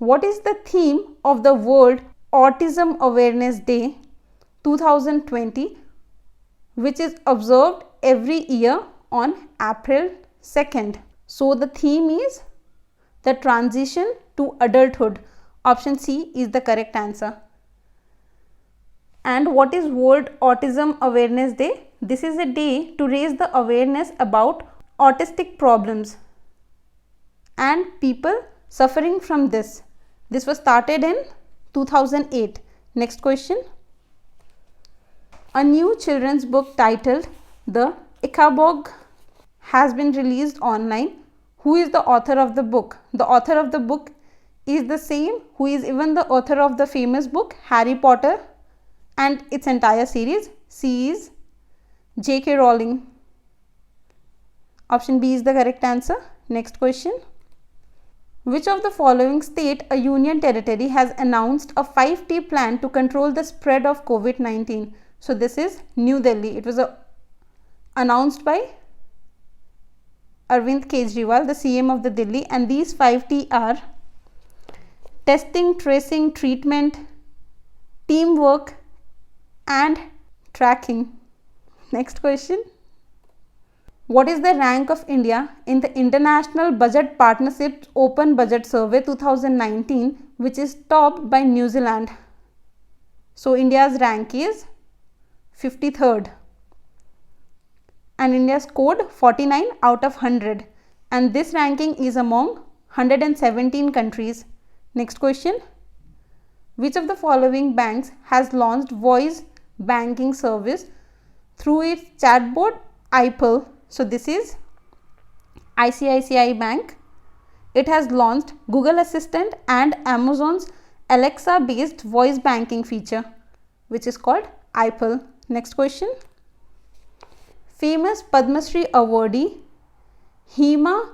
What is the theme of the World Autism Awareness Day 2020, which is observed every year on April 2nd? So the theme is the transition to adulthood. Option C is the correct answer. And what is World Autism Awareness Day? This is a day to raise the awareness about autistic problems and people suffering from this. This was started in 2008. Next question. A new children's book titled The Ichabog has been released online. Who is the author of the book? The author of the book is the same who is even the author of the famous book Harry Potter and its entire series. C is J.K. Rowling. Option B is the correct answer. Next question. Which of the following state or union territory has announced a 5T plan to control the spread of COVID-19? So this is New Delhi. It was announced by Arvind Kejriwal, the CM of the Delhi, and these 5T are testing, tracing, treatment, teamwork and tracking. Next question. What is the rank of India in the International Budget Partnerships Open Budget Survey 2019, which is topped by New Zealand? So India's rank is 53rd and India scored 49 out of 100, and this ranking is among 117 countries. Next question. Which of the following banks has launched voice banking service through its chatbot iPel? So this is ICICI Bank. It has launched Google Assistant and Amazon's Alexa based voice banking feature, which is called iPel. Next question. Famous Padma Shri awardee Hema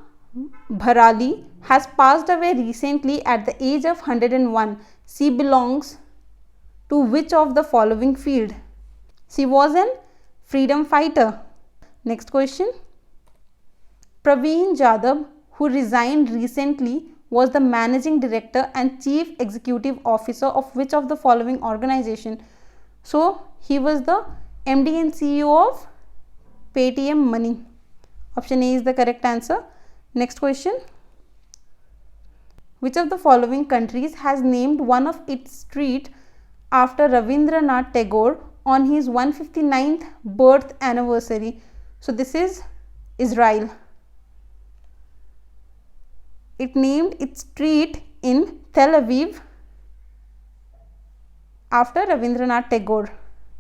Bharali has passed away recently at the age of 101. She belongs to which of the following field? She was an freedom fighter. Next question. Praveen Jadhav, who resigned recently, was the managing director and chief executive officer of which of the following organization? So he was the MD and CEO of Paytm Money. Option A is the correct answer. Next question. Which of the following countries has named one of its street after Rabindranath Tagore on his 159th birth anniversary? So this is Israel. It named its street in Tel Aviv after Rabindranath Tagore.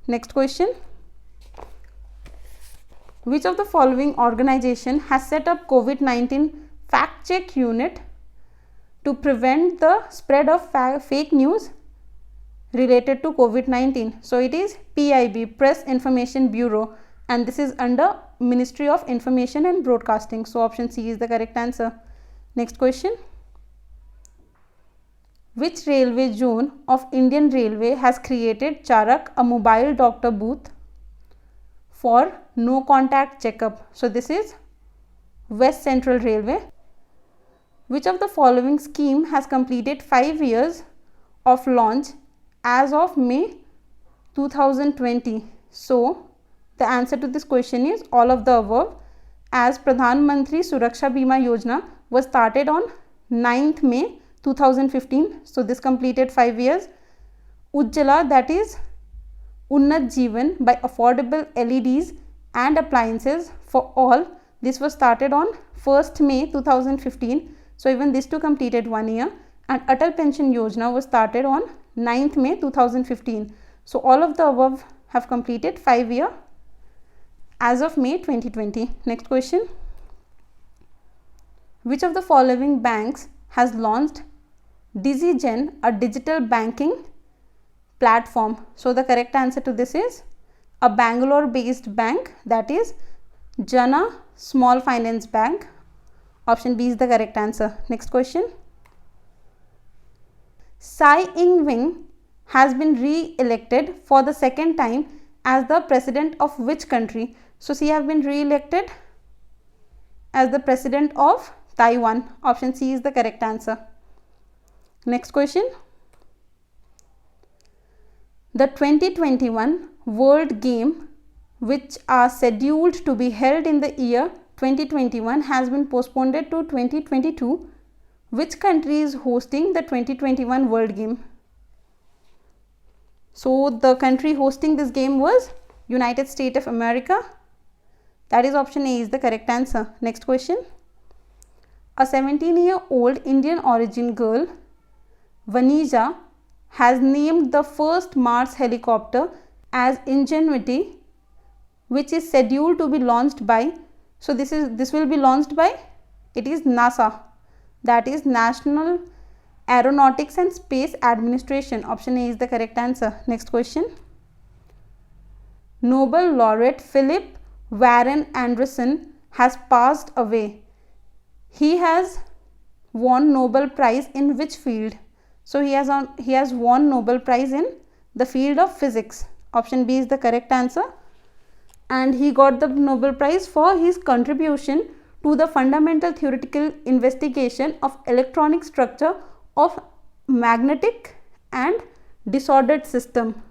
Next question. Which of the following organization has set up COVID-19 fact check unit to prevent the spread of fake news related to COVID-19? So it is PIB, Press Information Bureau, and this is under Ministry of Information and Broadcasting. So option C is the correct answer. Next question. Which railway zone of Indian Railway has created Charak, a mobile doctor booth for no contact checkup? So this is West Central Railway. Which of the following scheme has completed 5 years of launch as of May 2020? So the answer to this question is all of the above, as Pradhan Mantri Suraksha Bima Yojana was started on 9th May 2015. So this completed 5 years. Ujjala, that is Unnat Jeevan by affordable LEDs and appliances for all. This was started on 1st May 2015. So even this too completed 1 year. And Atal Pension Yojana was started on 9th May 2015. So all of the above have completed 5 years as of May 2020. Next question. Which of the following banks has launched DigiGen, a digital banking platform? So the correct answer to this is a Bangalore based bank, that is Jana Small Finance Bank. Option B is the correct answer. Next question. Tsai Ing-wen has been re-elected for the second time as the president of which country? So she has been re-elected as the president of Taiwan. Option C is the correct answer. Next question. The 2021 World Game, which are scheduled to be held in the year 2021, has been postponed to 2022. Which country is hosting the 2021 World Game? So the country hosting this game was United States of America. That is option A is the correct answer. Next question. A 17-year-old Indian origin girl, Vanija, has named the first Mars helicopter as Ingenuity, which is scheduled to be launched by, so this will be launched by, it is NASA, that is National Aeronautics and Space Administration. Option A is the correct answer. Next question. Nobel laureate Philip Warren Anderson has passed away. He has won Nobel Prize in which field? So he has won Nobel Prize in the field of physics. Option B is the correct answer. And he got the Nobel Prize for his contribution to the fundamental theoretical investigation of electronic structure of magnetic and disordered system.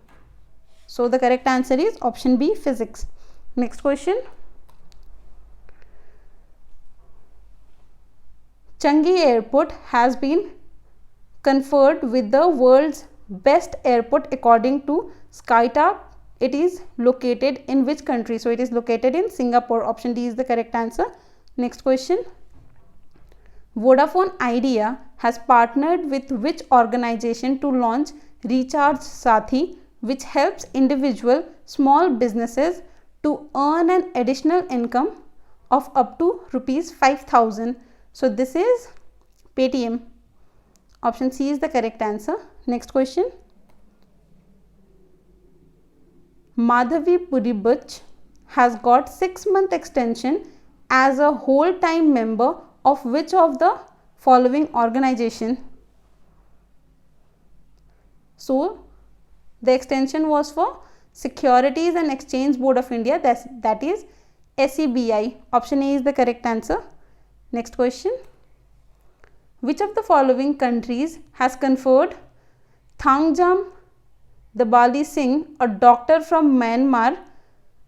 So the correct answer is option B, physics. Next question. Changi Airport has been conferred with the world's best airport according to SkyTalk. It is located in which country? So it is located in Singapore. Option D is the correct answer. Next question. Vodafone Idea has partnered with which organization to launch Recharge Sathi, which helps individual small businesses to earn an additional income of up to rupees 5,000. So this is Paytm. Option C is the correct answer. Next question. Madhavi Puri Butch has got 6-month extension as a whole-time member of which of the following organization? So the extension was for Securities and Exchange Board of India, that is SEBI. Option A is the correct answer. Next question. Which of the following countries has conferred Thangjam Dabali Singh, a doctor from Myanmar,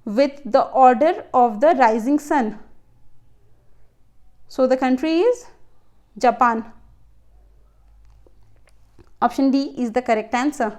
with the Order of the Rising Sun? So the country is Japan. Option D is the correct answer.